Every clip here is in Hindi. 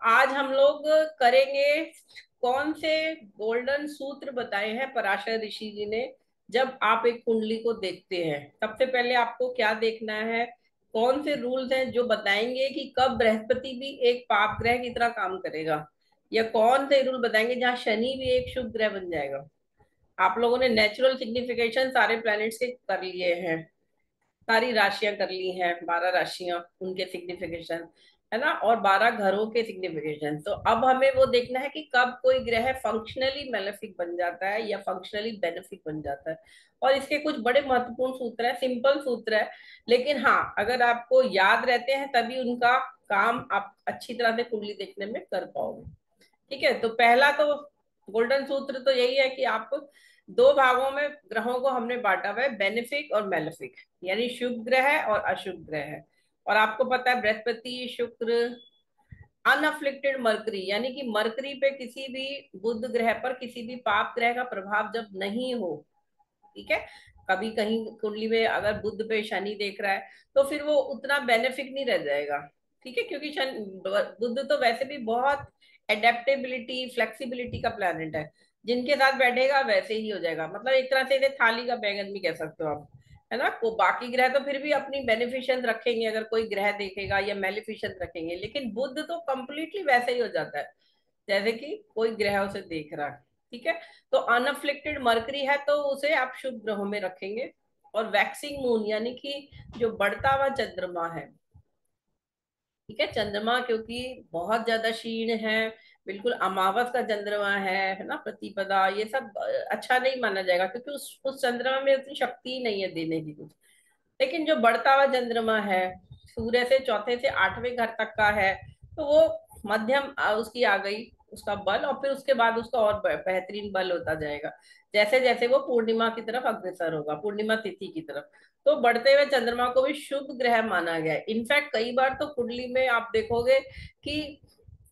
आज हम लोग करेंगे कौन से गोल्डन सूत्र बताए हैं पराशर ऋषि जी ने जब आप एक कुंडली को देखते हैं। सबसे पहले आपको क्या देखना है, कौन से रूल्स हैं जो बताएंगे कि कब बृहस्पति भी एक पाप ग्रह की तरह काम करेगा, या कौन से रूल बताएंगे जहां शनि भी एक शुभ ग्रह बन जाएगा। आप लोगों ने नेचुरल सिग्निफिकेशन सारे प्लैनेट्स के कर लिए हैं, सारी राशियां कर ली हैं, 12 राशियां, उनके सिग्निफिकेशन है ना, और 12 घरों के सिग्निफिकेशन। तो अब हमें वो देखना है कि कब कोई ग्रह फंक्शनली मेलेफिक बन जाता है या फंक्शनली बेनिफिक बन जाता है। और इसके कुछ बड़े महत्वपूर्ण सूत्र है, सिंपल सूत्र है, लेकिन हाँ अगर आपको याद रहते हैं तभी उनका काम आप अच्छी तरह से कुंडली देखने में कर पाओगे। ठीक है, तो पहला तो गोल्डन सूत्र तो यही है कि आप दो भागों में ग्रहों को हमने बांटा हुआ है, बेनिफिक और मेलेफिक, यानी शुभ ग्रह और अशुभ ग्रह। और आपको पता है बृहस्पति, शुक्र, अनअफ्लिक्टेड मरकरी, यानी कि मरकरी पे किसी भी बुध ग्रह पर किसी भी पाप ग्रह का प्रभाव जब नहीं हो। ठीक है, कभी कहीं कुंडली में अगर बुध पे शनि देख रहा है तो फिर वो उतना बेनिफिक नहीं रह जाएगा। ठीक है, क्योंकि बुध तो वैसे भी बहुत एडेप्टेबिलिटी फ्लेक्सिबिलिटी का प्लैनेट है, जिनके साथ बैठेगा वैसे ही हो जाएगा। मतलब एक तरह से इसे थाली का बैंगन भी कह सकते हो आप, है ना। को बाकी ग्रह तो फिर भी अपनी बेनिफिशियंस रखेंगे अगर कोई ग्रह देखेगा, या मेलिफिशियंस रखेंगे, लेकिन बुध तो कंप्लीटली वैसे ही हो जाता है जैसे कि कोई ग्रह उसे देख रहा है। ठीक है, तो अनअफ्लिक्टेड मरकरी है तो उसे आप शुभ ग्रहों में रखेंगे। और वैक्सिंग मून यानी कि जो बढ़ता हुआ चंद्रमा है, ठीक है, चंद्रमा क्योंकि बहुत ज्यादा क्षीण है, बिल्कुल अमावस का चंद्रमा है ना, प्रतिपदा, ये सब अच्छा नहीं माना जाएगा क्योंकि उस चंद्रमा में उतनी शक्ति ही नहीं है देने की कुछ। लेकिन जो बढ़ता हुआ चंद्रमा है, सूर्य से चौथे से 8वें घर तक का है, तो वो मध्यम उसकी आ गई, उसका बल, और फिर उसके बाद उसका और बेहतरीन बल होता जाएगा जैसे जैसे वो पूर्णिमा की तरफ अग्रसर होगा, पूर्णिमा तिथि की तरफ। तो बढ़ते हुए चंद्रमा को भी शुभ ग्रह माना गया है। इनफैक्ट कई बार तो कुंडली में आप देखोगे कि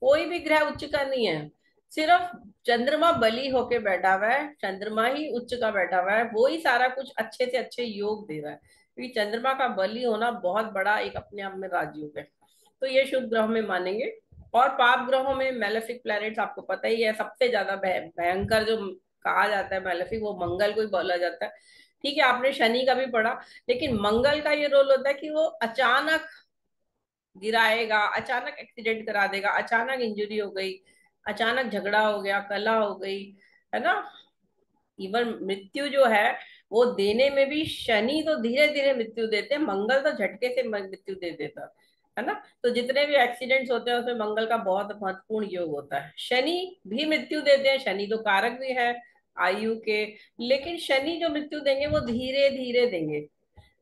कोई भी ग्रह उच्च का नहीं है, सिर्फ चंद्रमा बली होके बैठा हुआ है, चंद्रमा ही उच्च का बैठा हुआ है, वो ही सारा कुछ अच्छे से अच्छे योग दे रहा है, क्योंकि चंद्रमा का बली होना बहुत बड़ा एक अपने आप में राजयोग है। तो ये शुभ ग्रह में मानेंगे। और पाप ग्रहों में मेलेफिक प्लैनेट्स आपको पता ही है, सबसे ज्यादा भयंकर जो कहा जाता है मेलेफिक, वो मंगल को ही बोला जाता है। ठीक है, आपने शनि का भी पढ़ा, लेकिन मंगल का ये रोल होता है कि वो अचानक गिराएगा, अचानक एक्सीडेंट करा देगा, अचानक इंजरी हो गई, अचानक झगड़ा हो गया, कला हो गई, है ना। इवन मृत्यु जो है वो देने में भी शनि तो धीरे धीरे मृत्यु देते हैं, मंगल तो झटके से मृत्यु दे देता है ना। तो जितने भी एक्सीडेंट्स होते हैं उसमें मंगल का बहुत महत्वपूर्ण योग होता है। शनि भी मृत्यु देते हैं, शनि तो कारक भी है आयु के, लेकिन शनि जो मृत्यु देंगे वो धीरे धीरे देंगे।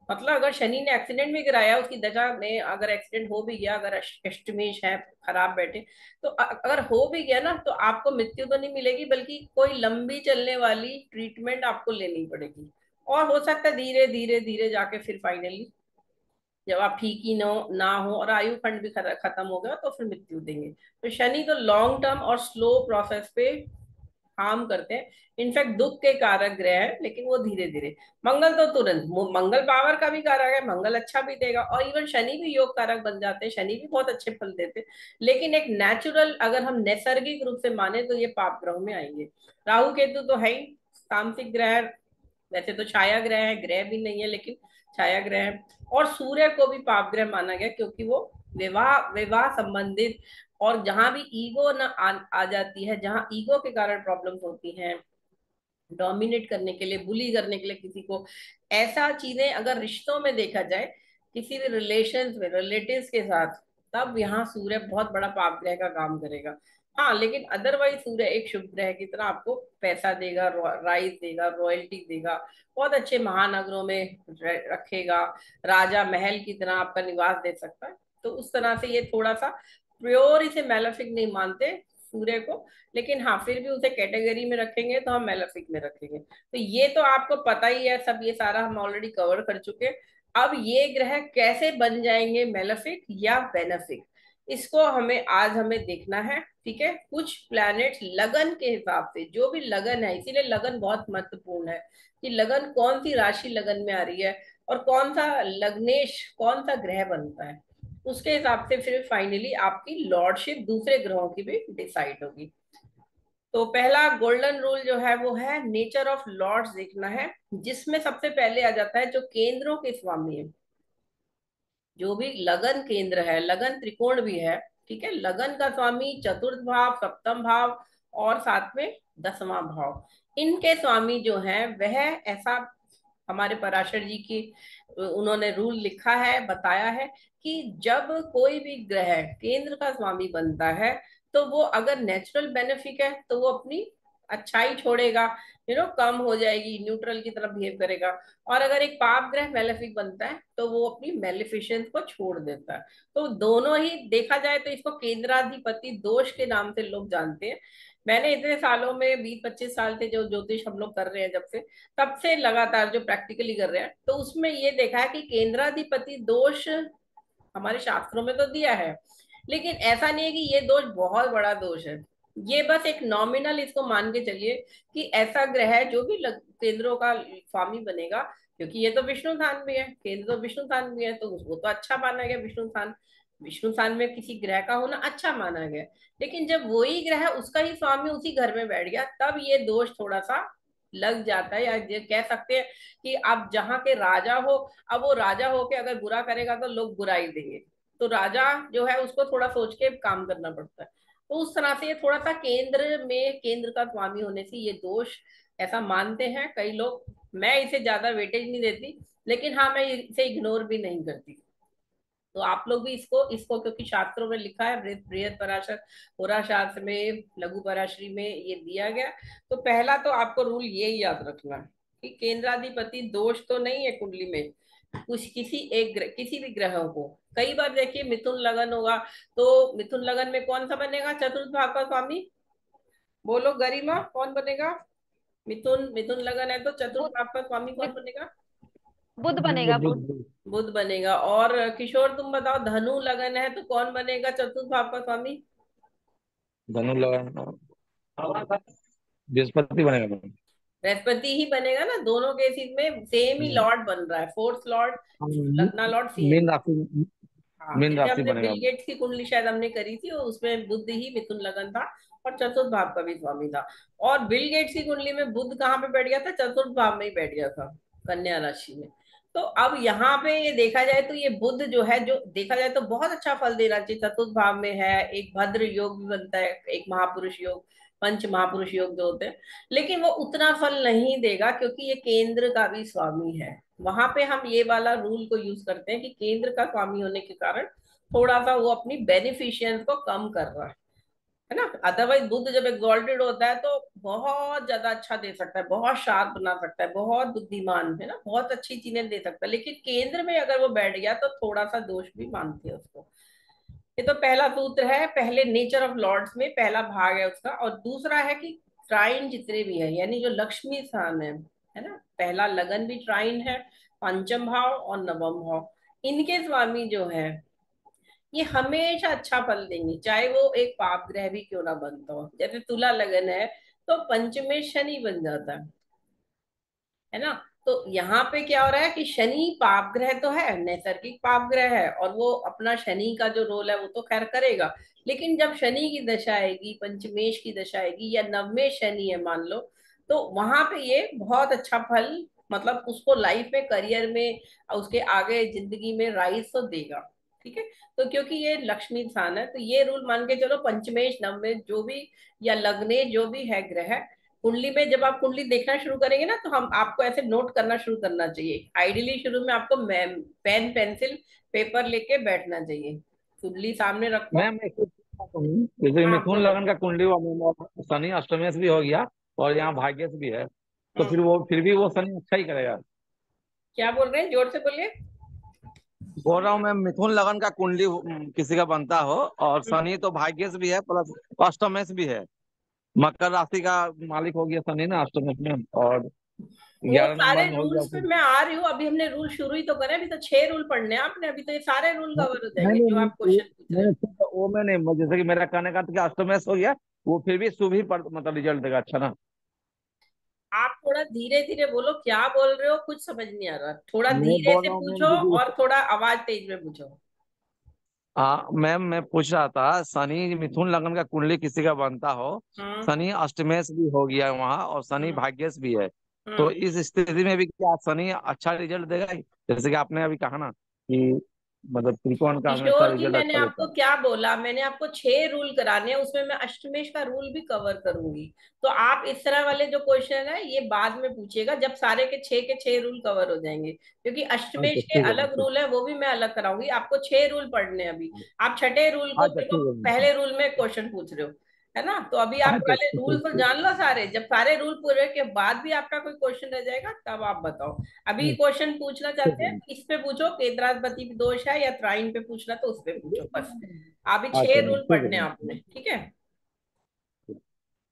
मतलब अगर शनि ने एक्सीडेंट भी कराया, उसकी दशा में अगर एक्सीडेंट हो भी गया, अगर अष्टमेश है, खराब बैठे, तो अगर हो भी गया ना तो आपको मृत्यु तो नहीं मिलेगी, बल्कि कोई लंबी चलने वाली ट्रीटमेंट आपको लेनी पड़ेगी। और हो सकता है धीरे धीरे धीरे जाके फिर फाइनली जब आप ठीक ही ना हो और आयु खंड भी खत्म हो गया तो फिर मृत्यु देंगे। तो शनि तो लॉन्ग टर्म और स्लो प्रोसेस पे काम करते हैं, इनफैक्ट दुख के कारक ग्रह है, लेकिन वो धीरे धीरे। मंगल तो तुरंत, मंगल पावर का भी कारक है, मंगल अच्छा भी देगा, और इवन शनि भी योग कारक बन जाते हैं, शनि भी बहुत अच्छे फल देते हैं। लेकिन एक नेचुरल अगर हम नैसर्गिक रूप से माने तो ये पाप ग्रहों में आएंगे। राहु केतु तो है ही तामसिक ग्रह, वैसे तो छाया ग्रह है, ग्रह भी नहीं है लेकिन छाया ग्रह है। और सूर्य को भी पाप ग्रह माना गया क्योंकि वो विवाह विवाह संबंधित, और जहां भी ईगो न आ जाती है, जहां ईगो के कारण प्रॉब्लम्स होती हैं, डोमिनेट करने के लिए, बुली करने के लिए किसी को, ऐसा चीजें अगर रिश्तों में देखा जाए, किसी भी रिलेशंस में रिलेटिव्स के साथ, तब यहाँ सूर्य बहुत बड़ा पाप ग्रह का काम करेगा। हाँ, लेकिन अदरवाइज सूर्य एक शुभ ग्रह की तरह आपको पैसा देगा, राइज देगा, रॉयल्टी देगा, बहुत अच्छे महानगरों में रखेगा, राजा महल की तरह आपका निवास दे सकता है। तो उस तरह से ये थोड़ा सा प्योर इसे मेलेफिक नहीं मानते सूर्य को, लेकिन हाँ फिर भी उसे कैटेगरी में रखेंगे तो हम मेलेफिक में रखेंगे। तो ये तो आपको पता ही है सब, ये सारा हम ऑलरेडी कवर कर चुके हैं। अब ये ग्रह कैसे बन जाएंगे मेलेफिक या बेनेफिक, इसको हमें देखना है। ठीक है, कुछ प्लैनेट्स लगन के हिसाब से, जो भी लगन है, इसीलिए लगन बहुत महत्वपूर्ण है कि लगन कौन सी राशि लगन में आ रही है और कौन सा लग्नेश, कौन सा ग्रह बनता है। उसके हिसाब से फिर फाइनली आपकी लॉर्डशिप दूसरे ग्रहों की भी डिसाइड होगी। तो पहला गोल्डन रूल जो है वो है नेचर ऑफ लॉर्ड्स देखना है, जिसमें सबसे पहले आ जाता है जो केंद्रों के स्वामी है। जो भी लगन केंद्र है, लगन त्रिकोण भी है, ठीक है, लगन का स्वामी चतुर्थ भाव, सप्तम भाव और साथ में 10वां भाव, इनके स्वामी जो हैं वह ऐसा हमारे पराशर जी की उन्होंने रूल लिखा है, बताया है कि जब कोई भी ग्रह केंद्र का स्वामी बनता है तो वो अगर नेचुरल बेनिफिक है तो वो अपनी अच्छाई छोड़ेगा, कम हो जाएगी, न्यूट्रल की तरफ बिहेव करेगा। और अगर एक पाप ग्रह मेलेफिक बनता है तो वो अपनी मेलिफिसेंस को छोड़ देता है। तो दोनों ही देखा जाए तो इसको केंद्राधिपति दोष के नाम से लोग जानते हैं। मैंने इतने सालों में 20-25 साल से जो ज्योतिष हम लोग कर रहे हैं, जब से तब से लगातार जो प्रैक्टिकली कर रहे हैं, तो उसमें ये देखा है कि केंद्राधिपति दोष हमारे शास्त्रों में तो दिया है, लेकिन ऐसा नहीं है कि ये दोष बहुत बड़ा दोष है। ये बस एक नॉमिनल इसको मान के चलिए कि ऐसा ग्रह है जो भी केंद्रों का स्वामी बनेगा, क्योंकि ये तो विष्णु स्थान भी है, केंद्र तो विष्णु स्थान भी है, तो उसको तो अच्छा माना गया विष्णु स्थान। विष्णु स्थान में किसी ग्रह का होना अच्छा माना गया। लेकिन जब वही ग्रह उसका ही स्वामी उसी घर में बैठ गया, तब ये दोष थोड़ा सा लग जाता है, या ये कह सकते हैं कि आप जहाँ के राजा हो, अब वो राजा होके अगर बुरा करेगा तो लोग बुराई देंगे, तो राजा जो है उसको थोड़ा सोच के काम करना पड़ता है। तो उस तरह से ये थोड़ा सा केंद्र में केंद्र का स्वामी होने से ये दोष ऐसा मानते हैं कई लोग। मैं इसे ज्यादा वेटेज नहीं देती, लेकिन हाँ मैं इसे इग्नोर भी नहीं करती। तो आप लोग भी इसको इसको क्योंकि शास्त्रों में लिखा है, बृहद पराशर पुरा शास्त्र में, लघु पराशरी में ये दिया गया। तो पहला तो आपको रूल यही याद रखना है कि केंद्राधिपति दोष तो नहीं है कुंडली में, कुछ किसी एक किसी भी ग्रह को। कई बार देखिए मिथुन लगन होगा, तो मिथुन लगन में कौन सा बनेगा चतुर्थ भाव का स्वामी? बोलो गरिमा, कौन बनेगा? मिथुन मिथुन लगन है तो चतुर्थ बुध। भाव का स्वामी कौन बुध। बनेगा? बुध बुध बनेगा, बुध बुध। बुध। बुध बनेगा। और किशोर तुम बताओ, धनु लगन है तो कौन बनेगा चतुर्थ भाव का स्वामी? धनु लगा, बृहस्पति बनेगा मैम। बृहस्पति ही बनेगा ना, दोनों केसेस में सेम ही लॉर्ड बन रहा है, फोर्थ लॉर्ड, हाँ, लग्ना लॉर्ड सेम। मीन राशि, हाँ, मीन जैसे राशि हमने बिल बनेगा। गेट्स की कुंडली शायद हमने करी थी और उसमें बुध ही मिथुन लगन था और चतुर्थ भाव का भी स्वामी था। और बिल गेट्स की कुंडली में बुध कहाँ पे बैठ गया था? चतुर्थ भाव में ही बैठ गया था, कन्या राशि में। तो अब यहाँ पे ये देखा जाए तो ये बुध जो है, जो देखा जाए तो बहुत अच्छा फल देना चाहिए, चतुर्थ भाव में है, एक भद्र योग भी बनता है, एक महापुरुष योग, पंच महापुरुष योग जो होते हैं। लेकिन वो उतना फल नहीं देगा क्योंकि ये केंद्र का भी स्वामी है। वहां पे हम ये वाला रूल को यूज करते हैं कि केंद्र का स्वामी होने के कारण थोड़ा सा वो अपनी बेनिफिशियंस को कम कर रहा है ना। अदरवाइज बुद्ध जब एग्जॉल्टेड होता है तो बहुत ज्यादा अच्छा दे सकता है, बहुत शार्प बना सकता है, बहुत बुद्धिमान है ना, बहुत अच्छी चीजें दे सकता है। लेकिन केंद्र में अगर वो बैठ गया तो थोड़ा सा दोष भी मानते हैं उसको। ये तो पहला सूत्र है, पहले नेचर ऑफ लॉर्ड्स में पहला भाग है उसका। और दूसरा है कि ट्राइन जितने भी है, यानी जो लक्ष्मी स्थान है ना, पहला लगन भी ट्राइन है, पंचम भाव और नवम भाव, इनके स्वामी जो है ये हमेशा अच्छा फल देंगे, चाहे वो एक पाप ग्रह भी क्यों ना बनता हो। जैसे तुला लगन है तो पंचमें शनि बन जाता है ना। तो यहाँ पे क्या हो रहा है कि शनि पाप ग्रह तो है, नैसर्गिक पाप ग्रह है, और वो अपना शनि का जो रोल है वो तो खैर करेगा। लेकिन जब शनि की दशा आएगी, पंचमेश की दशा आएगी या नवमें शनि है मान लो, तो वहां पे ये बहुत अच्छा फल, मतलब उसको लाइफ में, करियर में, उसके आगे जिंदगी में राइज तो देगा। ठीक है। तो क्योंकि ये लक्ष्मी स्थान है तो ये रूल मान के चलो, पंचमेश नवमेश जो भी या लग्ने जो भी है ग्रह कुंडली में, जब आप कुंडली देखना शुरू करेंगे ना तो हम आपको ऐसे नोट करना शुरू करना चाहिए। आइडियली शुरू में आपको पेन पेंसिल पेपर लेके बैठना चाहिए, कुंडली सामने रखो। मैम एक चीज़ कहूँ, जैसे हाँ मिथुन बोलो। लगन का कुंडली हुआ मैम, और शनि अष्टमेश भी हो गया और यहाँ भाग्यश भी है, तो हम्म, फिर भी वो शनि अच्छा ही करेगा। क्या बोल रहे हैं, जोर से बोलिए। बोल रहा हूँ मैं, मिथुन लगन का कुंडली किसी का बनता हो और हम्म, शनि तो भाग्यश भी है प्लस अष्टमेश भी है, मकर राशि का मालिक हो गया शनि ना अष्टमेश में, और वो 11 नंबर सारे में हो गया रूल्स पे फिर। मैं आ रही हूँ, अभी हमने रूल शुरू ही तो करे, अभी तो 6 रूल पढ़ने हैं आपने, अभी तो ये सारे रूल हाँ, कवर हो नहीं जाएंगे नहीं जो नहीं, आप क्वेश्चन पूछ रहे हैं। वो मैं नहीं, जैसे कि मेरा कहने का था कि अष्टमेश हो गया, वो फिर भी शुभ ही मतलब रिजल्ट देगा अच्छा ना। आप थोड़ा धीरे धीरे बोलो, क्या बोल रहे हो कुछ समझ नहीं आ रहा, थोड़ा मैं धीरे बोल से रहा हूँ मैम, पूछो और थोड़ा आवाज तेज में पूछो। हाँ मैम, मैं पूछ रहा था, शनि मिथुन लगन का कुंडली किसी का बनता हो, हाँ। शनि अष्टमेश भी हो गया वहाँ और शनि हाँ। भाग्येश भी है, तो हाँ। इस स्थिति में भी क्या शनि अच्छा रिजल्ट देगा ही? जैसे कि आपने अभी कहा ना कि मतलब त्रिकोण का हमेशा किशोर जी, रिजल्ट मैंने अच्छा देता आपको है। क्या बोला? मैंने आपको 6 रूल कराने हैं, उसमें मैं अष्टमेश का रूल भी कवर करूंगी। तो आप इस तरह वाले जो क्वेश्चन है ये बाद में पूछिएगा, जब सारे के 6 रूल कवर हो जाएंगे, क्योंकि अच्छा अष्टमेश के ठीक है अलग ठीक। रूल है, वो भी मैं अलग कराऊंगी। आपको 6 रूल पढ़ने हैं अभी। आप छठे रूल को अच्छा मेरे को ठीक है। पहले रूल में क्वेश्चन पूछ रहे हो, है ना? तो अभी आप अच्छा पहले ठीक रूल ठीक तो ठीक। जान लो सारे। जब सारे रूल पूरे के बाद भी आपका कोई क्वेश्चन रह जाएगा तब आप बताओ। अभी क्वेश्चन पूछना चाहते हैं ठीक इस पे पूछो, केंद्राधिपति दोष है या ट्राइन पे पूछना तो उस पे पूछो बस। अभी है। छह अच्छा रूल ठीक पढ़ने हैं है। आपने, ठीक है?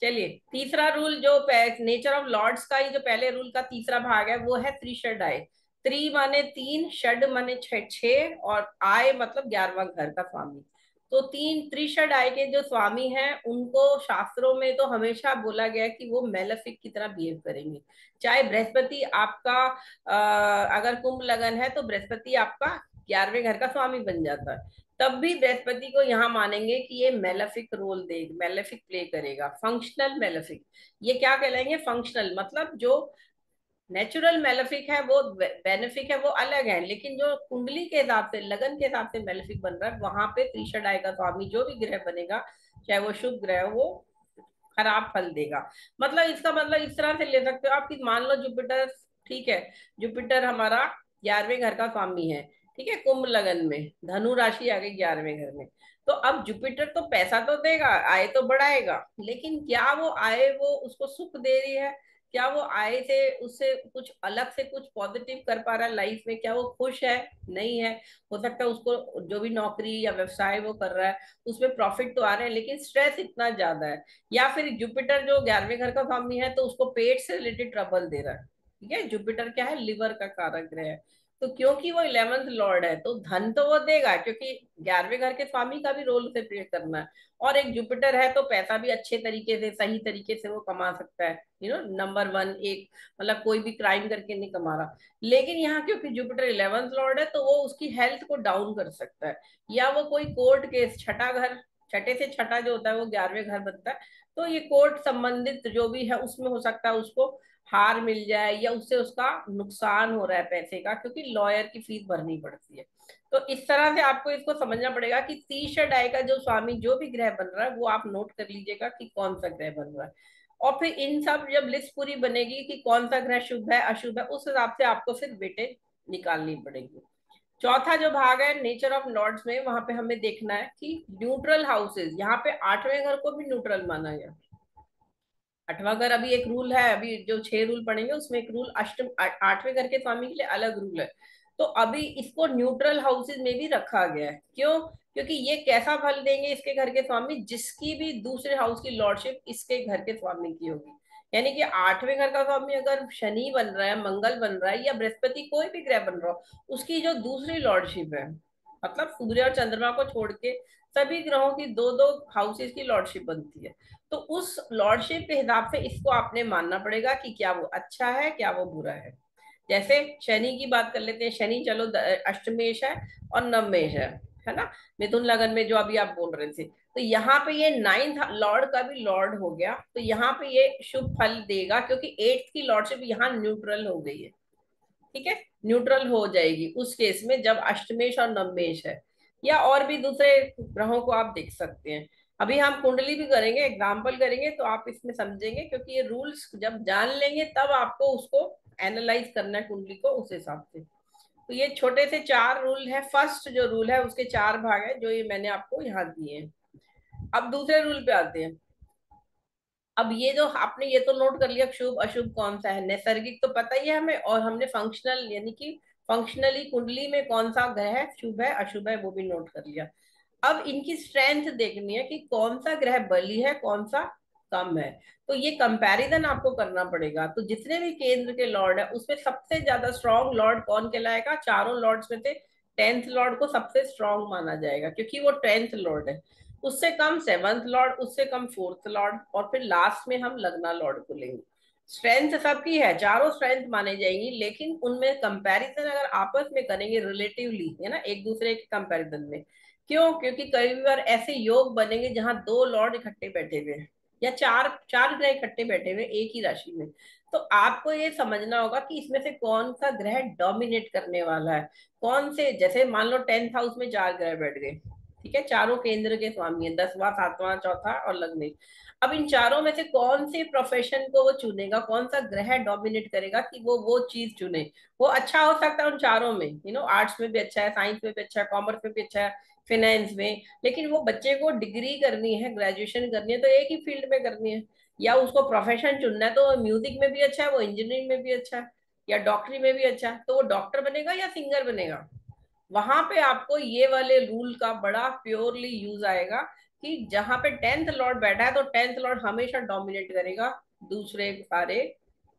चलिए, तीसरा रूल जो नेचर ऑफ लॉर्ड्स का ही जो पहले रूल का तीसरा भाग है वो है त्रिषडाय। त्रि माने तीन, षड माने छह छह, और आय मतलब 11वां घर का स्वामी। तो तीन त्रिषड आय के जो स्वामी हैं उनको शास्त्रों में तो हमेशा बोला गया है कि वो मेलेफिक की तरह बिहेव करेंगे। चाहे बृहस्पति आपका अगर कुंभ लगन है तो बृहस्पति आपका 11वें घर का स्वामी बन जाता है, तब भी बृहस्पति को यहाँ मानेंगे कि ये मेलेफिक रोल दे, मेलेफिक प्ले करेगा, फंक्शनल मेलेफिक। ये क्या कहलाएंगे? फंक्शनल मतलब जो नेचुरल मेलेफिक है वो बेनिफिक है वो अलग है, लेकिन जो कुंडली के हिसाब से लगन के हिसाब से मेलेफिक बन रहा है वहां पे त्रिषडाय का स्वामी जो भी ग्रह बनेगा, चाहे वो शुभ ग्रह हो, वो खराब फल देगा। मतलब इसका मतलब इस तरह से ले सकते हो आप कि मान लो जुपिटर, ठीक है, जुपिटर हमारा 11वें घर का स्वामी है, ठीक है, कुंभ लगन में, धनु राशि आ गई 11वें घर में। तो अब जुपिटर तो पैसा तो देगा, आय तो बढ़ाएगा, लेकिन क्या वो आय वो उसको सुख दे रही है? क्या वो आय से उससे कुछ अलग से कुछ पॉजिटिव कर पा रहा है लाइफ में? क्या वो खुश है? नहीं है। हो सकता है उसको जो भी नौकरी या व्यवसाय वो कर रहा है उसमें प्रॉफिट तो आ रहे हैं, लेकिन स्ट्रेस इतना ज्यादा है। या फिर जुपिटर जो 11वें घर का स्वामी है तो उसको पेट से रिलेटेड ट्रबल दे रहा है। ठीक है, जुपिटर क्या है? लिवर का कारक ग्रह है। तो क्योंकि वो 11th लॉर्ड है तो धन तो वो देगा, क्योंकि 11वें घर के स्वामी का भी रोल उसे प्ले करना है। और एक जुपिटर है तो पैसा भी अच्छे तरीके से सही तरीके से वो कमा सकता है, नंबर वन एक, मतलब कोई भी क्राइम करके नहीं कमा रहा। लेकिन यहाँ क्योंकि जुपिटर 11th लॉर्ड है तो वो उसकी हेल्थ को डाउन कर सकता है, या वो कोई कोर्ट केस, छठा घर, छठे से छठा जो होता है वो 11वें घर बनता है, तो ये कोर्ट संबंधित जो भी है उसमें हो सकता है उसको हार मिल जाए, या उससे उसका नुकसान हो रहा है पैसे का, क्योंकि लॉयर की फीस भरनी पड़ती है। तो इस तरह से आपको इसको समझना पड़ेगा कि तीसरा डाय का जो स्वामी जो भी ग्रह बन रहा है वो आप नोट कर लीजिएगा कि कौन सा ग्रह बन रहा है। और फिर इन सब जब लिस्ट पूरी बनेगी कि कौन सा ग्रह शुभ है अशुभ है, उस हिसाब से आपको फिर वेटेज निकालनी पड़ेगी। चौथा जो भाग है नेचर ऑफ लॉर्ड्स में, वहां पे हमें देखना है कि न्यूट्रल हाउसेस, यहाँ पे 8वें घर को भी न्यूट्रल माना गया। 8वां घर अभी एक रूल है, अभी जो 6 रूल पढ़ेंगे उसमें एक रूल अष्टम 8वें घर के स्वामी के लिए अलग रूल है। तो अभी इसको न्यूट्रल हाउसेस में भी रखा गया है, क्यों? क्योंकि ये कैसा फल देंगे इसके घर के स्वामी, जिसकी भी दूसरे हाउस की लॉर्डशिप इसके घर के स्वामी की होगी। यानी कि 8वें घर का स्वामी अगर शनि बन रहा है, मंगल बन रहा है, या बृहस्पति कोई भी ग्रह बन रहा हो, उसकी जो दूसरी लॉर्डशिप है, मतलब सूर्य और चंद्रमा को छोड़ के सभी ग्रहों की दो दो हाउसेस की लॉर्डशिप बनती है। तो उस लॉर्डशिप के हिसाब से इसको आपने मानना पड़ेगा कि क्या वो अच्छा है क्या वो बुरा है। जैसे शनि की बात कर लेते हैं, शनि चलो अष्टमेश है और नवमेश है ना, मिथुन लगन में जो अभी आप बोल रहे थे, तो यहाँ पे ये 9th लॉर्ड का भी लॉर्ड हो गया, तो यहाँ पे ये शुभ फल देगा, क्योंकि 8th की लॉर्डशिप यहाँ न्यूट्रल हो गई है। ठीक है, न्यूट्रल हो जाएगी उस केस में जब अष्टमेश और नवमेश है। या और भी दूसरे ग्रहों को आप देख सकते हैं। अभी हम कुंडली भी करेंगे, एग्जाम्पल करेंगे तो आप इसमें समझेंगे, क्योंकि ये रूल्स जब जान लेंगे तब आपको उसको एनालाइज करना है कुंडली को उस हिसाब से। तो ये छोटे से 4 रूल है, फर्स्ट जो रूल है उसके 4 भाग है जो ये मैंने आपको यहाँ दिए हैं। अब दूसरे रूल पे आते हैं। अब ये जो आपने ये तो नोट कर लिया शुभ अशुभ कौन सा है, नैसर्गिक तो पता ही है हमें, और हमने फंक्शनल यानी कि फंक्शनली कुंडली में कौन सा ग्रह शुभ है अशुभ है वो भी नोट कर लिया। अब इनकी स्ट्रेंथ देखनी है कि कौन सा ग्रह बली है कौन सा कम है। तो ये कंपैरिजन आपको करना पड़ेगा। तो जितने भी केंद्र के लॉर्ड है उसमें सबसे ज्यादा स्ट्रॉन्ग लॉर्ड कौन कहलाएगा? चारों लॉर्ड्स में से 10th लॉर्ड को सबसे स्ट्रॉन्ग माना जाएगा, क्योंकि वो 10th लॉर्ड है। उससे कम 7th लॉर्ड, उससे कम 4th लॉर्ड, और फिर लास्ट में हम लगना लॉर्ड को लेंगे। स्ट्रेंथ सबकी है, चारों स्ट्रेंथ माने जाएंगी, लेकिन उनमें कंपैरिजन अगर आपस में करेंगे रिलेटिवली, है ना, एक दूसरे के कंपैरिजन में, क्यों? क्योंकि कई बार ऐसे योग बनेंगे जहां दो लॉर्ड इकट्ठे बैठे हुए हैं, या चार चार ग्रह इकट्ठे बैठे हुए हैं एक ही राशि में। तो आपको ये समझना होगा कि इसमें से कौन सा ग्रह डोमिनेट करने वाला है। कौन से, जैसे मान लो 10th हाउस में चार ग्रह बैठ गए, ठीक है, चारों केंद्र के स्वामी है, 10वां, 7वां, चौथा और लग्न। अब इन चारों में से कौन से प्रोफेशन को वो चुनेगा, कौन सा ग्रह डोमिनेट करेगा कि वो चीज चुने। वो अच्छा हो सकता है उन चारों में, आर्ट्स में भी अच्छा है, साइंस में भी अच्छा है, कॉमर्स में भी अच्छा है, फाइनेंस में। लेकिन वो बच्चे को डिग्री करनी है, ग्रेजुएशन करनी है, तो एक ही फील्ड में करनी है। या उसको प्रोफेशन चुनना है, तो म्यूजिक में भी अच्छा है, वो इंजीनियरिंग में भी अच्छा है, या डॉक्टरी में भी अच्छा है, तो वो डॉक्टर बनेगा या सिंगर बनेगा। वहां पे आपको ये वाले रूल का बड़ा प्योरली यूज आएगा कि जहां पे 10th लॉर्ड बैठा है तो 10th लॉर्ड हमेशा डोमिनेट करेगा दूसरे सारे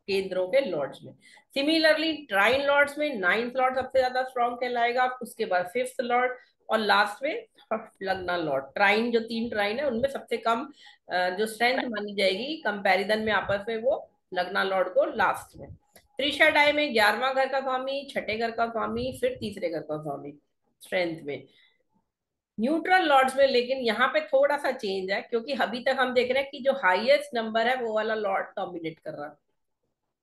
केंद्रों के लॉर्ड्स में। सिमिलरली ट्राइन लॉर्ड्स में 9th लॉर्ड सबसे ज्यादा स्ट्रॉन्ग कहलाएगा, उसके बाद 5th लॉर्ड, और लास्ट में लग्ना लॉर्ड। ट्राइन, जो 3 ट्राइन है उनमें सबसे कम जो स्ट्रेंथ मानी जाएगी कंपैरिजन में आपस में, वो लग्ना लॉर्ड को लास्ट में। त्रिशाडाई में 11वां घर का स्वामी, छठे घर का स्वामी, फिर तीसरे घर का स्वामी स्ट्रेंथ में। न्यूट्रल लॉर्ड्स में लेकिन यहाँ पे थोड़ा सा चेंज है, क्योंकि अभी तक हम देख रहे हैं कि जो हाईएस्ट नंबर है वो वाला लॉर्ड डोमिनेट कर रहा है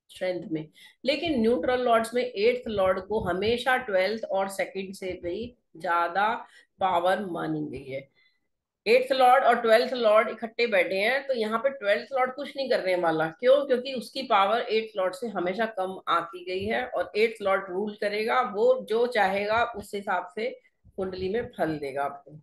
स्ट्रेंथ में। लेकिन न्यूट्रल लॉर्ड्स में 8th लॉर्ड को हमेशा 12th और सेकंड से भी ज्यादा पावर मानी गई है। 8th लॉर्ड और 12th लॉर्ड इकट्ठे बैठे हैं, तो यहाँ पे 12th लॉर्ड कुछ नहीं करने वाला। क्यों? क्योंकि उसकी पावर 8th लॉर्ड से हमेशा कम आकी गई है, और 8th लॉर्ड रूल करेगा, वो जो चाहेगा उस हिसाब से कुंडली में फल देगा आपको।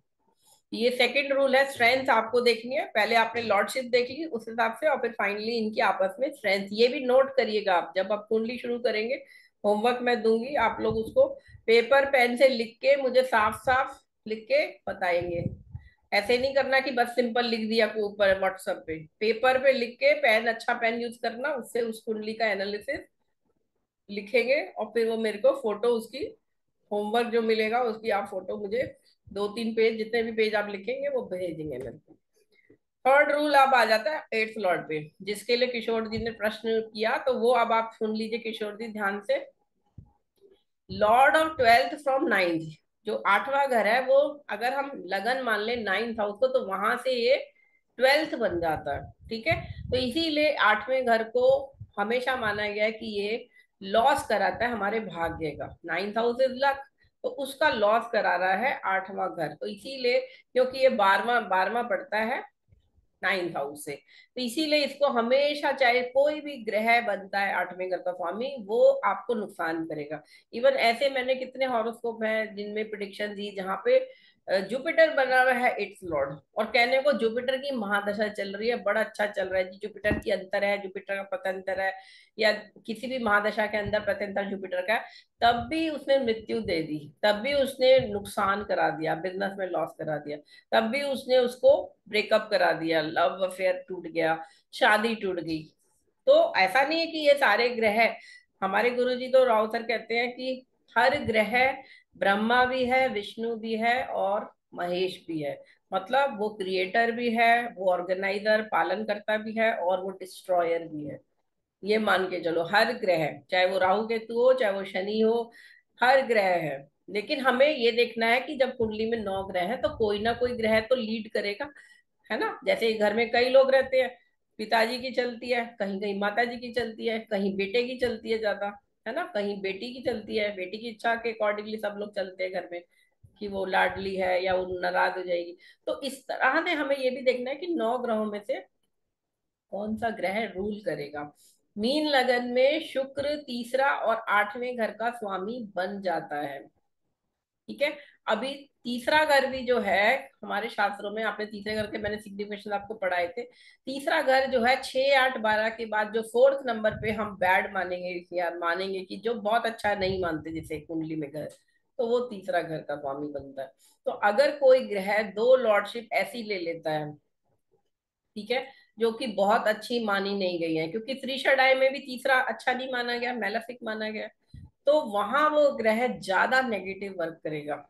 ये सेकंड रूल है। स्ट्रेंथ आपको देखनी है, पहले आपने लॉर्डशिप देख ली उस हिसाब से, और फिर फाइनली इनकी आपस में स्ट्रेंथ। ये भी नोट करिएगा आप, जब आप कुंडली शुरू करेंगे, होमवर्क मैं दूंगी, आप लोग उसको पेपर पेन से लिख के मुझे साफ साफ लिख के बताएंगे। ऐसे नहीं करना कि बस सिंपल लिख दिया को ऊपर व्हाट्सएप पे, पेपर पे लिख के, पेन अच्छा पेन यूज करना, उससे उस कुंडली का एनालिसिस लिखेंगे, और फिर वो मेरे को फोटो उसकी, होमवर्क जो मिलेगा उसकी आप फोटो मुझे 2-3 पेज, जितने भी पेज आप लिखेंगे वो भेजेंगे मेरे को। थर्ड रूल अब आ जाता है 8th लॉर्ड पे, जिसके लिए किशोर जी ने प्रश्न किया, तो वो अब आप सुन लीजिए किशोर जी ध्यान से। Lord of 12th from 9th, जो 8वां घर है वो, अगर हम लगन मान ले 9th हाउस को, तो वहां से ये 12th बन जाता है, ठीक है। तो इसीलिए 8वें घर को हमेशा माना गया है कि ये लॉस कराता है हमारे भाग्य का। 9th हाउस इज लक, तो उसका लॉस करा रहा है 8वां घर, तो इसीलिए, क्योंकि ये 12वां 12वां पड़ता है 9th हाउस से, तो इसीलिए इसको हमेशा, चाहे कोई भी ग्रह बनता है 8वें घर का स्वामी, वो आपको नुकसान करेगा। इवन ऐसे मैंने कितने हॉरोस्कोप हैं जिनमें प्रिडिक्शन दी जहां पे जुपिटर बना हुआ है 8th लॉर्ड, और कहने को जुपिटर की महादशा चल रही है, बड़ा अच्छा चल रहा है जी, जुपिटर की अंतर है, जुपिटर का पतंतर है, या किसी भी महादशा के अंदर पतंतर जुपिटर का है, तब भी उसने मृत्यु दे दी, तब भी उसने नुकसान करा दिया, बिजनेस में लॉस करा दिया, तब भी उसने उसको ब्रेकअप करा दिया, लव अफेयर टूट गया, शादी टूट गई। तो ऐसा नहीं है कि ये सारे ग्रह, हमारे गुरुजी तो राव सर कहते हैं कि हर ग्रह, ब्रह्मा भी है, विष्णु भी है, और महेश भी है। मतलब वो क्रिएटर भी है, वो ऑर्गेनाइजर पालन करता भी है, और वो डिस्ट्रॉयर भी है। ये मान के चलो, हर ग्रह, चाहे वो राहु केतु हो, चाहे वो शनि हो, हर ग्रह है। लेकिन हमें ये देखना है कि जब कुंडली में 9 ग्रह हैं, तो कोई ना कोई ग्रह तो लीड करेगा, है ना। जैसे घर में कई लोग रहते हैं, पिताजी की चलती है, कहीं कहीं माता जी की चलती है, कहीं बेटे की चलती है ज्यादा, है ना, कहीं बेटी की चलती है, बेटी की इच्छा के अकॉर्डिंगली सब लोग चलते हैं घर में, कि वो लाडली है या वो नाराज हो जाएगी। तो इस तरह से हमें ये भी देखना है कि 9 ग्रहों में से कौन सा ग्रह रूल करेगा। मीन लगन में शुक्र तीसरा और 8वें घर का स्वामी बन जाता है, ठीक है। अभी तीसरा घर भी जो है, हमारे शास्त्रों में, आपने तीसरे घर के मैंने सिग्निफिकेशन आपको पढ़ाए थे। तीसरा घर जो है 6, 8, 12 के बाद जो 4th नंबर पे हम बैड मानेंगे, या मानेंगे कि जो बहुत अच्छा नहीं मानते जैसे कुंडली में घर, तो वो तीसरा घर का स्वामी बनता है। तो अगर कोई ग्रह 2 लॉर्डशिप ऐसी ले लेता है, ठीक है, जो कि बहुत अच्छी मानी नहीं गई है, क्योंकि त्रिशडाई में भी तीसरा अच्छा नहीं माना गया, मेलेफिक माना गया, तो वहां वो ग्रह ज्यादा नेगेटिव वर्क करेगा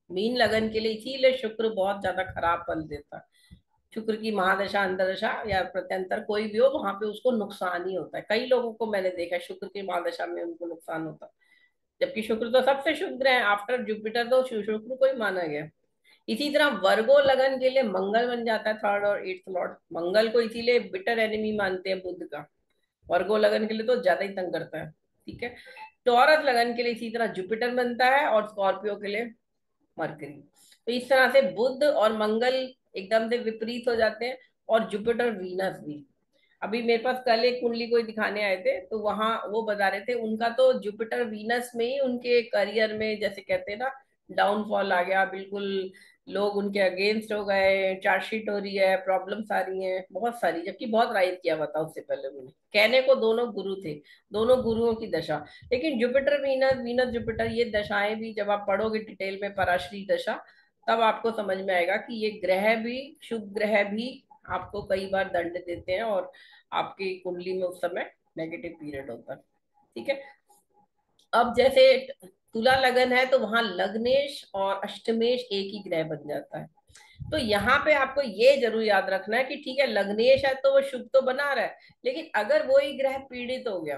मीन लगन के लिए। इसीलिए शुक्र बहुत ज्यादा खराब फल देता है। शुक्र की महादशा, अंतरदशा या प्रत्यंतर कोई भी हो, वहां पे उसको नुकसान ही होता है। कई लोगों को मैंने देखा है शुक्र की महादशा में उनको नुकसान होता है, जबकि शुक्र तो सबसे शुभ ग्रह है, आफ्टर जुपिटर तो शुक्र को ही माना गया। इसी तरह वर्गो लगन के लिए मंगल बन जाता है थर्ड और एट्थ लॉर्ड। मंगल को इसीलिए बिटर एनिमी मानते हैं बुध का। वर्गो लगन के लिए तो ज्यादा ही तंग करता है। ठीक है। टॉरस लगन के लिए इसी तरह जुपिटर बनता है, और स्कॉर्पियो के लिए मरकरी। तो इस तरह से बुध और मंगल एकदम से विपरीत हो जाते हैं, और जुपिटर वीनस भी। अभी मेरे पास कल एक कुंडली कोई दिखाने आए थे, तो वहां वो बता रहे थे उनका तो जुपिटर वीनस में ही उनके करियर में, जैसे कहते हैं ना, डाउनफॉल आ गया बिल्कुल। लोग उनके अगेंस्ट हो गए, चार्जशीट हो रही है, प्रॉब्लम्स आ रही हैं बहुत सारी, जबकि बहुत राइज किया हुआ था उससे पहले उन्होंने। कहने को दोनों गुरु थे, दोनों गुरुओं की दशा। लेकिन जुपिटर वीनस, वीनस जुपिटर, ये दशाएं भी जब आप पढ़ोगे डिटेल में पराश्री दशा, तब आपको समझ में आएगा कि ये ग्रह भी, शुभ ग्रह भी आपको कई बार दंड देते हैं, और आपकी कुंडली में उस समय नेगेटिव पीरियड होता है। ठीक है। अब जैसे तुला लगन है, तो वहां लग्नेश और अष्टमेश एक ही ग्रह बन जाता है। तो यहाँ पे आपको ये जरूर याद रखना है कि ठीक है, लग्नेश है तो वो शुभ तो बना रहा है, लेकिन अगर वो ही ग्रह पीड़ित हो गया,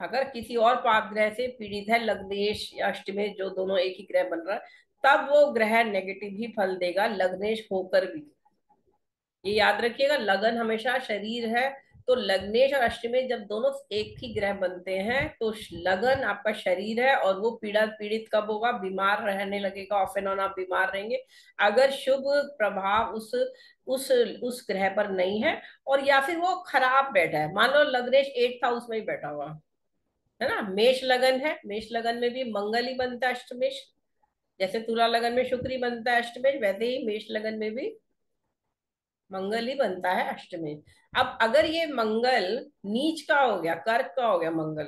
अगर किसी और पाप ग्रह से पीड़ित है, लग्नेश या अष्टमेश जो दोनों एक ही ग्रह बन रहा है, तब वो ग्रह नेगेटिव ही फल देगा लग्नेश होकर भी। ये याद रखिएगा, लगन हमेशा शरीर है। तो लग्नेश और अष्टमेश जब दोनों एक ही ग्रह बनते हैं, तो लगन आपका शरीर है, और वो पीड़ा पीड़ित कब होगा, बीमार रहने लगेगा, ऑफ एंड ऑन आप बीमार रहेंगे, अगर शुभ प्रभाव उस ग्रह पर नहीं है, और या फिर वो खराब बैठा है। मान लो लग्नेश एट्थ हाउस में ही बैठा हुआ है ना, मेष लगन है, मेष लगन में भी मंगल ही बनता है अष्टमेश। जैसे तुला लगन में शुक्र ही बनता है अष्टमेश, वैसे ही मेष लगन में भी मंगल ही बनता है अष्टमी। अब अगर ये मंगल नीच का हो गया, कर्क का हो गया मंगल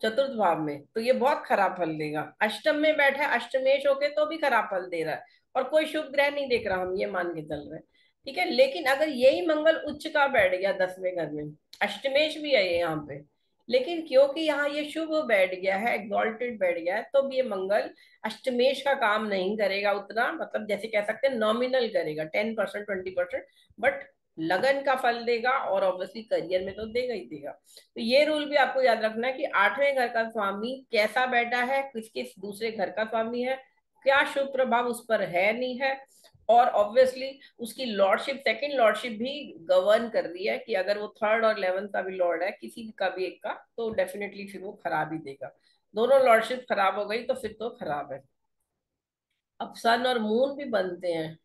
चतुर्थ भाव में, तो ये बहुत खराब फल देगा। अष्टम में बैठा है अष्टमेश होके तो भी खराब फल दे रहा है, और कोई शुभ ग्रह नहीं देख रहा, हम ये मान के चल रहे हैं। ठीक है। लेकिन अगर यही मंगल उच्च का बैठ गया 10वें घर में, अष्टमेश भी है ये यहाँ पे, लेकिन क्योंकि यहाँ ये शुभ बैठ गया है, एग्जॉल्टेड बैठ गया है, तो भी ये मंगल अष्टमेश का काम नहीं करेगा उतना, मतलब जैसे कह सकते हैं नॉमिनल करेगा, 10% 20%, बट लगन का फल देगा, और ऑब्वियसली करियर में तो देगा ही देगा। तो ये रूल भी आपको याद रखना है कि 8वें घर का स्वामी कैसा बैठा है, किसके दूसरे घर का स्वामी है, क्या शुभ प्रभाव उस पर है नहीं है, और ऑब्वियसली उसकी लॉर्डशिप, सेकंड लॉर्डशिप भी गवर्न कर रही है, कि अगर वो थर्ड और 11th का भी लॉर्ड है, किसी का भी एक का, तो डेफिनेटली फिर वो खराब ही देगा। दोनों लॉर्डशिप खराब हो गई तो फिर तो खराब है। अब सन और मून भी बनते हैं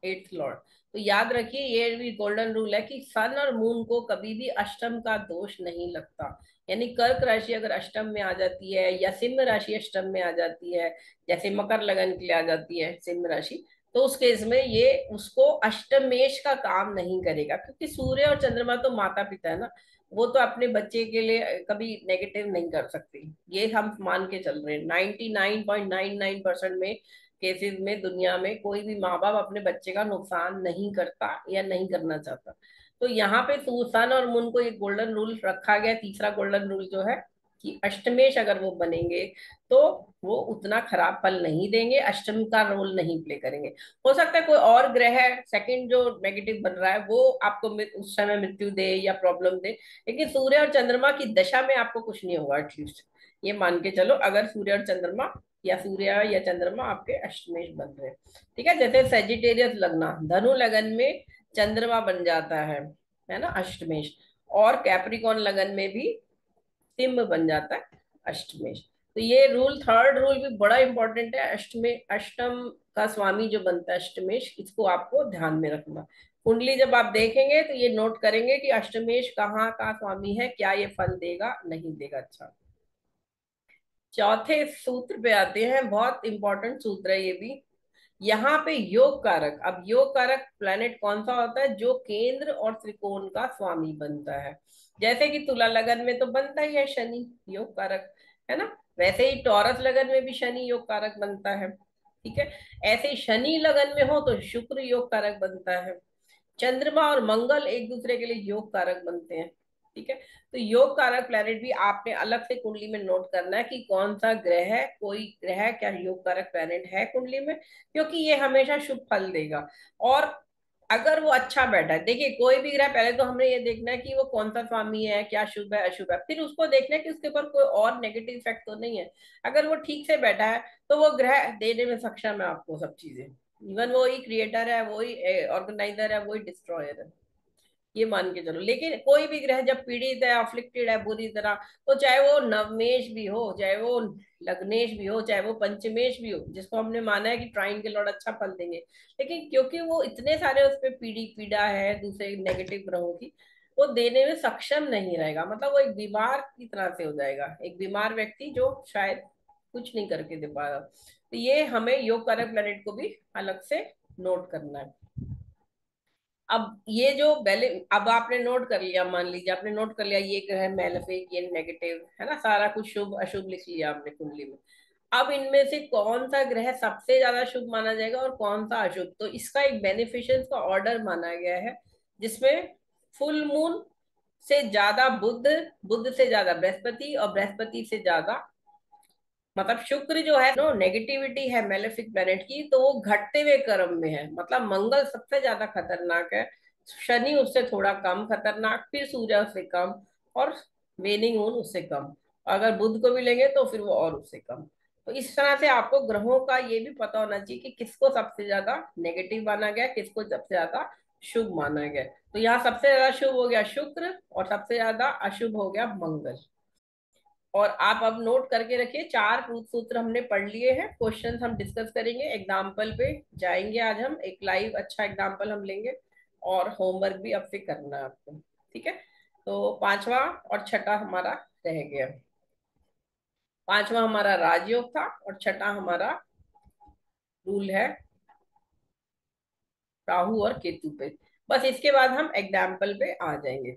एट्थ लॉर्ड। तो याद रखिए, ये भी गोल्डन रूल है कि सन और मून को कभी भी अष्टम का दोष नहीं लगता। यानी कर्क राशि अगर अष्टम में आ जाती है, या सिंह राशि अष्टम में आ जाती है, जैसे मकर लगन के लिए आ जाती है सिंह राशि, तो उस केस में ये उसको अष्टमेश का काम नहीं करेगा, क्योंकि सूर्य और चंद्रमा तो माता पिता है ना, वो तो अपने बच्चे के लिए कभी नेगेटिव नहीं कर सकते। ये हम मान के चल रहे हैं 99.99% में केसेस में, दुनिया में कोई भी माँ बाप अपने बच्चे का नुकसान नहीं करता या नहीं करना चाहता। तो यहाँ पे सन और मून को एक गोल्डन रूल रखा गया, तीसरा गोल्डन रूल जो है कि अष्टमेश अगर वो बनेंगे, तो वो उतना खराब फल नहीं देंगे, अष्टम का रोल नहीं प्ले करेंगे। हो सकता है कोई और ग्रह सेकंड जो नेगेटिव बन रहा है वो आपको उस समय मृत्यु दे या प्रॉब्लम दे, लेकिन सूर्य और चंद्रमा की दशा में आपको कुछ नहीं होगा एटलीस्ट। ये मान के चलो, अगर सूर्य और चंद्रमा, या सूर्य या चंद्रमा आपके अष्टमेश बन रहे हैं। ठीक है। जैसे सेजिटेरियस लगना, धनु लगन में चंद्रमा बन जाता है ना अष्टमेश, और कैप्रिकॉन लगन में भी सिंह बन जाता है अष्टमेश। तो ये रूल, थर्ड रूल भी बड़ा इंपॉर्टेंट है, अष्टम का स्वामी जो बनता है अष्टमेश, इसको आपको ध्यान में रखना। कुंडली जब आप देखेंगे तो ये नोट करेंगे कि अष्टमेश कहाँ का स्वामी है, क्या ये फल देगा नहीं देगा। अच्छा, चौथे सूत्र पे आते हैं, बहुत इंपॉर्टेंट सूत्र है ये भी। यहाँ पे योग कारक, अब योग कारक प्लैनेट कौन सा होता है, जो केंद्र और त्रिकोण का स्वामी बनता है। जैसे कि तुला लगन में तो बनता ही है शनि योग कारक, है ना, वैसे ही टॉरस लगन में भी शनि योग कारक बनता है। ठीक है। ऐसे ही शनि लगन में हो तो शुक्र योग कारक बनता है, चंद्रमा और मंगल एक दूसरे के लिए योग कारक बनते हैं। ठीक है। तो योग कारक प्लैनेट भी आपने अलग से कुंडली में नोट करना है कि कौन सा ग्रह है, कोई ग्रह क्या योग कारक प्लैनेट है कुंडली में, क्योंकि ये हमेशा शुभ फल देगा। और अगर वो अच्छा बैठा है, देखिए कोई भी ग्रह, पहले तो हमने ये देखना है कि वो कौन सा स्वामी है, क्या शुभ है अशुभ है, फिर उसको देखना है कि उसके ऊपर कोई और नेगेटिव इफेक्ट तो नहीं है। अगर वो ठीक से बैठा है तो वो ग्रह देने में सक्षम है आपको सब चीजें। इवन वो ही क्रिएटर है, वो ही ऑर्गेनाइजर है, वो ही डिस्ट्रॉयर है, ये मान के चलो। लेकिन कोई भी ग्रह जब पीड़ित है, अफ्लिक्टेड है बुरी तरह, तो चाहे वो नवमेश भी हो, चाहे वो लग्नेश भी हो, चाहे वो पंचमेश भी हो, जिसको हमने माना है कि ट्राइन के लॉर्ड अच्छा फल देंगे, लेकिन क्योंकि वो इतने सारे उस पर पीड़ा है दूसरे नेगेटिव ग्रहों की, वो देने में सक्षम नहीं रहेगा। मतलब वो एक बीमार की तरह से हो जाएगा, एक बीमार व्यक्ति जो शायद कुछ नहीं करके दे पा रहा। तो ये हमें योग कारक प्लेनेट को भी अलग से नोट करना है। अब ये जो पहले, अब आपने नोट कर लिया, मान लीजिए आपने नोट कर लिया ये ग्रह मेलेफिक, ये नेगेटिव है ना, सारा कुछ शुभ अशुभ लिख लिया आपने कुंडली में। अब इनमें से कौन सा ग्रह सबसे ज्यादा शुभ माना जाएगा और कौन सा अशुभ, तो इसका एक बेनिफिशियंस का ऑर्डर माना गया है, जिसमें फुल मून से ज्यादा बुध, बुध से ज्यादा बृहस्पति, और बृहस्पति से ज्यादा, मतलब शुक्र जो है नो नेगेटिविटी है मेलेफिक प्लेनेट की, तो वो घटते हुए क्रम में है। मतलब मंगल सबसे ज्यादा खतरनाक है, शनि उससे थोड़ा कम खतरनाक, फिर सूर्य उससे कम, और वेनिंग मून उससे कम। अगर बुध को भी लेंगे तो फिर वो और उससे कम। तो इस तरह से आपको ग्रहों का ये भी पता होना चाहिए कि किसको सबसे ज्यादा नेगेटिव माना गया, किसको सबसे ज्यादा शुभ माना गया। तो यहाँ सबसे ज्यादा शुभ हो गया शुक्र, और सबसे ज्यादा अशुभ हो गया मंगल। और आप अब नोट करके रखिए, चार रूप सूत्र हमने पढ़ लिए हैं, क्वेश्चंस हम डिस्कस करेंगे, एग्जाम्पल पे जाएंगे, आज हम एक लाइव अच्छा एग्जाम्पल हम लेंगे, और होमवर्क भी अब से करना है आपको। ठीक है, तो पांचवा और छठा हमारा रह गया। पांचवा हमारा राजयोग था, और छठा हमारा रूल है राहु और केतु पे। बस इसके बाद हम एग्जाम्पल पे आ जाएंगे।